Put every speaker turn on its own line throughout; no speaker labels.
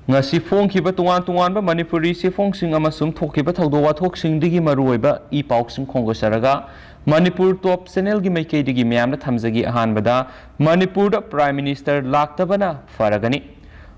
ngasi phongkhiba tungan Manipuri sifong sing amasum thokhiba thawdo wathok digi maruoiba I pauk khongosaraga Manipur top channel gi maikei digi myamna thamjagi ahanbada Manipur da Prime Minister Laktabana Pharagani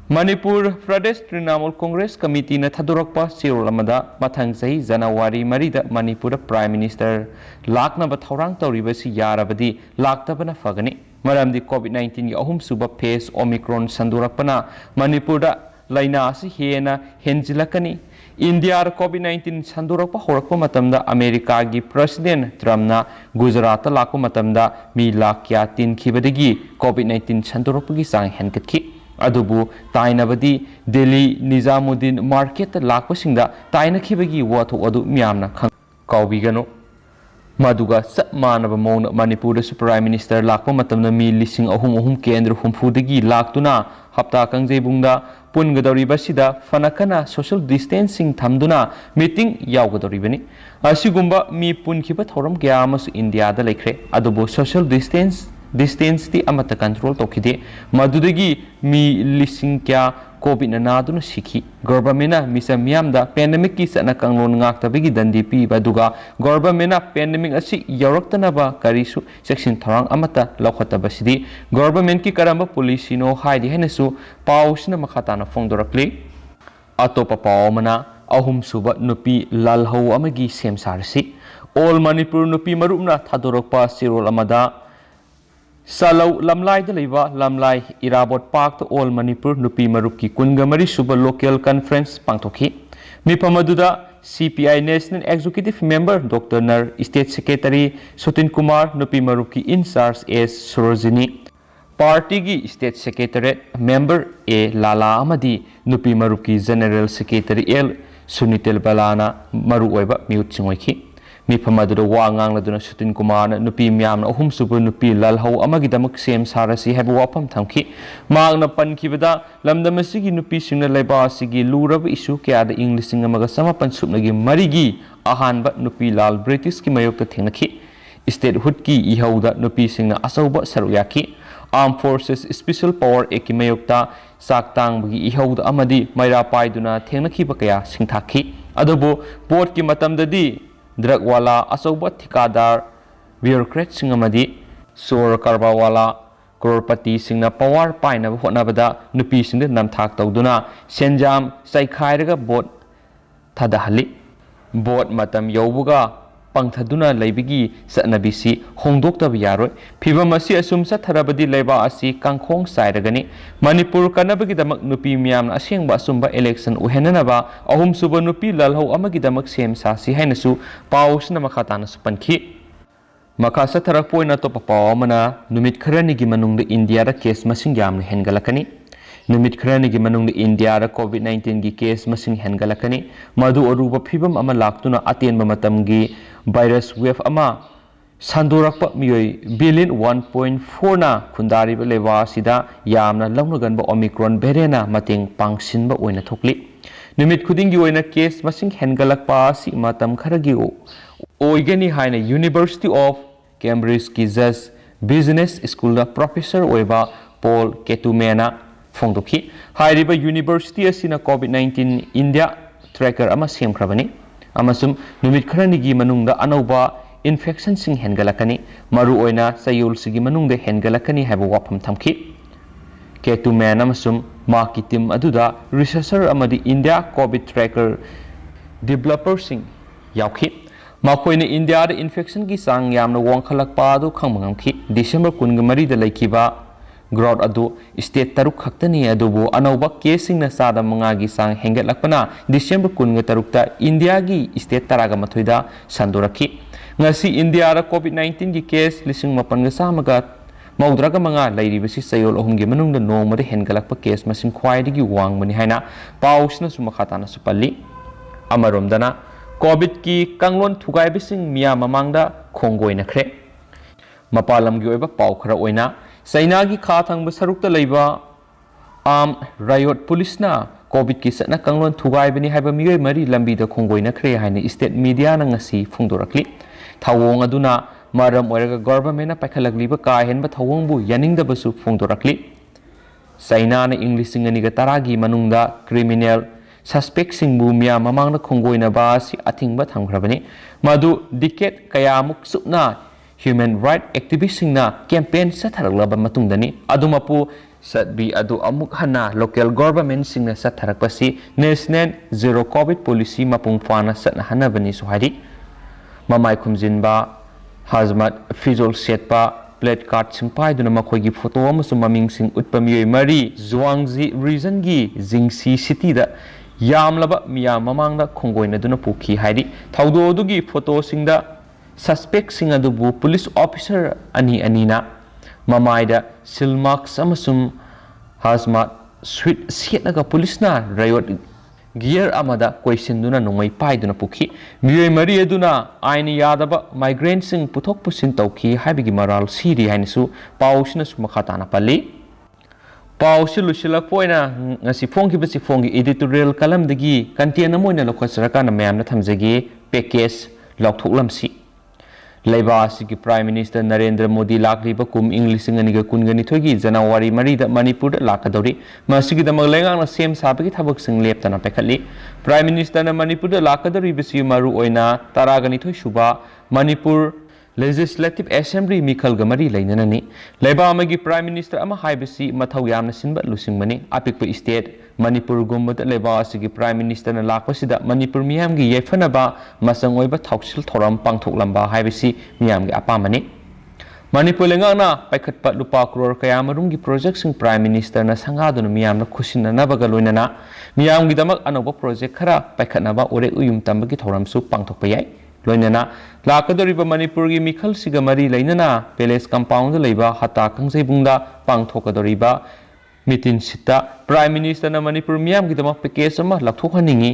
Manipur Pradesh Trinamool Congress Committee na thadurakpa chirol amada mathang chahi January 3 da Manipur da Prime Minister lakna ba thaurang tawribasi yarabadi Laktabana Phagani maramdi COVID-19 gi ahum suba phase Omicron sandurakpana Manipur da laina asi hena henjilakani India COVID-19 sandurakpa horakpa matamda America gi President Trump na Gujarat lakpa matamda mi lakya tin khibadagi COVID-19 sandurakpa gi sang henkatki adubu tainabadi Delhi Nizamuddin market lakpa singda taina khibagi wathok adu miyamna khang kawbigano maduga sap manaba mong Manipur da Prime Minister lakpa matamna mi lising ahum kendra humphudagi laktuna hapta kangjebungda pungadoriba sida fanakana social distancing thamduna meeting yawgadoribani asigumba mi punkhiba thoram kya amasu India da lekhre adubo social distance ti amata control tokhide madudagi mi lising kya covid na duna sikhi government misa miamda pandemic ki sana kanglon ngaktabigi dandi pi baduga government pandemic asi yawraktanaba karisu section tharang amata lokhatabasidi government ki karamba policy no haidi henesu pausna makhatana phongdorakli atopa pawmana ahum suba nupi lalhau amagi semsarsi all Manipur nupi marupna thadorokpa sirol amada Salau lamlai da leiba lamlai Irabot Park to all Manipur nupi maruki kungamari suba local conference pangtokhi mipamaduda CPI National Executive Member Dr. Nar State Secretary Sutin Kumar nupi maruki in charge as Sorojini Party gi State Secretary Member A Lala Amadi nupi maruki General Secretary L Sunitel Balana maru oiba miut chingoi Mipamadura wangang laduna Sutin Kumar nupi miyam na ahum subu nupi lalhau amagi damak sem sarasi habu wapam thamki magna pankibada lamdamasigi nupi singna laiba sigi luraba isu kya da Englising amaga samapan supnagi marigi ahanba nupi lal British ki mayokta thengnaki statehood ki ihauda nupi singna asauba saruyaki Armed Forces Special Power Act ki mayokta saktang bagi ihauda amadi maira paiduna thengnaki bakaya singthaki adobo board ki matamdadi drug wala asauba thikadar bureaucrat singamadi sor karba wala crorepati singna power paina hotnabada nupi singda namthak tawduna senjam saikhairaga bot thadahali bot matam yawbuga pangthaduna leibigi satnabisi hongdoktabi yaroi phibamasi asum satharabadi leiba asi kangkhong sairagani Manipur kanabagi damak nupi miyam asengba asumba election uhenanaba ahum suba nupi lalhau amagi damak sem sasi hainasu pausna makhatana supankhi makasa tharak poina to papawmana numit kharani gi manungda India ra case masing yamna hengalakani numit kharani gi manungda India ra COVID-19 gi case masing hengalakani madu aruba phibam ama laktuna atenba matamgi virus wave ama sandorakpa miyoi billion 1.4 na khundari lewa sida yamna laungnaganba Omicron variant mateng pangsinba oina thokli numit khudingi oina case masing hengalakpa si matam kharagi oigani haina University of Cambridge ki judge business school da professor oiba Paul Ketumena phongdokhi hairiba university asina COVID-19 India tracker ama semkhrabani amasum numit kharani gi manungda anauba infection sing hengalakani maru oina sayul sigi manungda hengalakani haiba wapam thamki Ketumena amasum maki team aduda researcher amadi India COVID tracker developer sing yaukhi makoina India da infection gi sang yamna wangkhalakpa du khangmangamki December 13 da laikiba growth adu state taruk khaktani adubu anauba casing na sada mangagi sang hengatlakpana December 13 ta India gi state taraga mathoida sandoraki ngasi India ra COVID-19 gi case lising mapan ga samaga maudraga manga lairibasi sayol ohum gi manungda nongmada hengalakpa case masing khwaidigi wangmani haina pausna sumakhatana supalli amaromdana COVID ki kanglon thugai bising miya mamangda khongoina khre mapalam gi oiba pau khara oina China gi kha thangba sarukta leiba riot police na COVID ki satna kanglon thugai bani haiba miyoi mari lambi da khongoina khre haina state media na ngasi phungdorakli thawong aduna maram oiraga government na paikhalakliba ka henba thawong bu yaningda basu phungdorakli China na English ngani ga taragi manungda criminal suspect singbu miya mamang na khongoi na ba si ating ba thamgrabani madu decade kaya muk supna human right activist singna campaign sa tharaglaba matungdani adumapu satbi adu amuk hana local government singna sa tharakpasi national zero covid policy mapung fana satna hanabani suhari mamai khumjinba hazmat fizol setpa plate card singpai duna makhoigi photo amasung maming sing utpa miyoi mari Zhuangzi region gi Jingxi city da yamlaba miya mamangda khongoina duna pukhi hairi thaudo dugi photo singda suspect sing adubu police officer anina mamaida silmarks amasung hazmat suit sietnaga police na riot gear amada question duna nongmai pai duna pukhi miyoi mari aduna aini yadaba migrant sing puthok pusin tauki haibigi maral siri hainisu pausina sumakhatana pali pausi lusila poina ngasi fongi basi fongi editorial kalam dagi content amoina lokhasraka na mayamna thamjagi package lokthoklamsi Laibasi ki Prime Minister Narendra Modi lakliba kum English nganiga kungani thogi January marida Manipur lakadori masigi damak lengang na sem sabagi thabak sing leptana pekhatli Prime Minister na Manipur lakadori bisi maru oina Pharagani thoi suba Manipur Legislative Assembly Mikhal Gamari Lainanani Laiba amagi Prime Minister ama haibasi mathau yamna sinba lusingmani apikpa state Manipur gumbat leba asigi Prime Minister na lakpasida Manipur miyamgi yaifanaba masang oiba thausil thoram pangthoklamba haibasi miyamgi apamani Manipur lengana paikhatpa lupa crore kaya marumgi project sing Prime Minister na sangaduna miyamna khusinna loinana miyamgi damak anoba project khara paikhatnaba ore uyum tambagi thoramsu pangthokpa yai loinana lakadoriba Manipur gi mikhal siga mari lainana palace compound leiba hata kangsaibungda pangthokadoriba mitin sita Prime Minister na Manipur miyam gi damak package ama lakthokaningi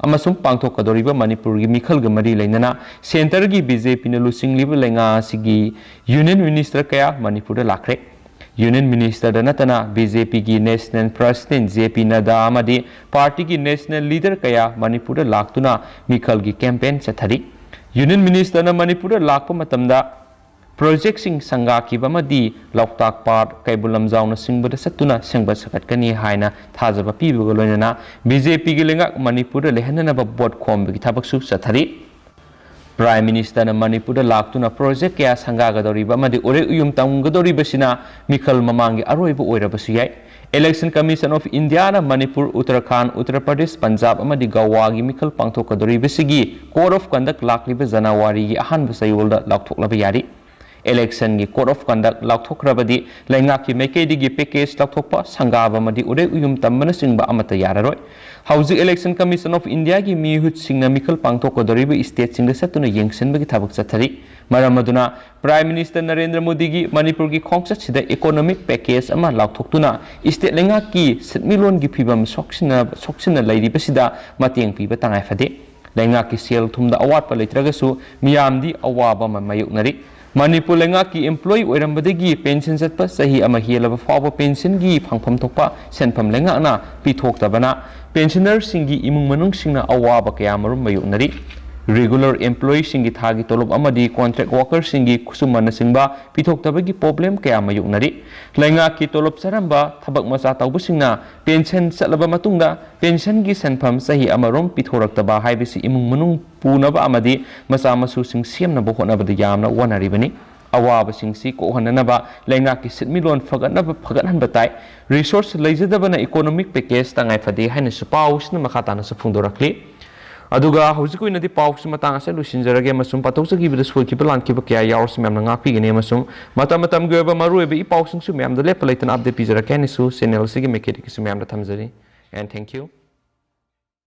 amasung pangthokadoriba Manipur gi mikhal ga mari lainana center gi BJP na lusing liba lenga sigi union minister kaya Manipur da lakre union minister da natana BJP gi national president JP Nadda amadi party gi national leader kaya Manipur da laktuna mikhal gi campaign chathari union minister na Manipur da lakpa matamda project sing sanga ki bamadi loktak part kaibulam jauna singbada satuna sengba sakatkani haina thajaba pibuga loinana BJP gi lenga Manipur da lehanana ba board khom gi thabaksu sathari Prime Minister na Manipur da laktuna project kya sanga ga dori bamadi ore uyum tam ga dori basina mikhal mamangi aroiba oirabasu yai Election Commission of India na Manipur Uttarakhand Uttar Pradesh Punjab amadi Goa gi mikhal pangthokadori basigi Code of Conduct lakliba January gi ahan basayolda lakthoklaba yari election gi code of conduct lakthokrabadi laingaki maikedi gi package lakthokpa sangaba madi ure uyum tambana singba amata yararoi hauji election commission of India gi mihut singna mikhal pangthokadoriba state singda satuna yengsenba gi thabak chathari maramaduna Prime Minister Narendra Modi gi Manipur gi khongchat sida economic package ama lakthokuna state laingaki sitmilon gi phibam soksina lairibasida mateng piba tangai phade laingaki sel thumda awat pa leitragasu miyamdi awaba mayuknari Manipur lengaki employee oirambadagi pension satpa sahi ama helaba fawba pension gi phangpham thokpa senpham lengana pithoktabana pensioner singi imung manung singna awaba kaya marum mayuknari regular employee singi thagi tolob amadi contract worker singi kusumana singba pithoktabagi problem kaya mayuknari lengaki tolob saramba thabak macha tawbu singna pension satlaba matungda pension gi senpham sahi amarom pithoraktaba haibisi imung manung punaba amadi macha masu sing siamnaba honabada yamna wanaribani awaba singsi ko hananaba lengaki sitmilon fagathanba tai resource leijadabana economic package tangai phade haina supausna makhatana sufungdorakli aduga hojikoi nadi paus matang ase lusinjarage masum patokjagi bida soiki plan ki bakya yaurs memna ngakpi gene masum matam goba maru be pausing su memda lepalaitan update pijara kanisu channel sigi mekedi kisu memda thamjari and thank you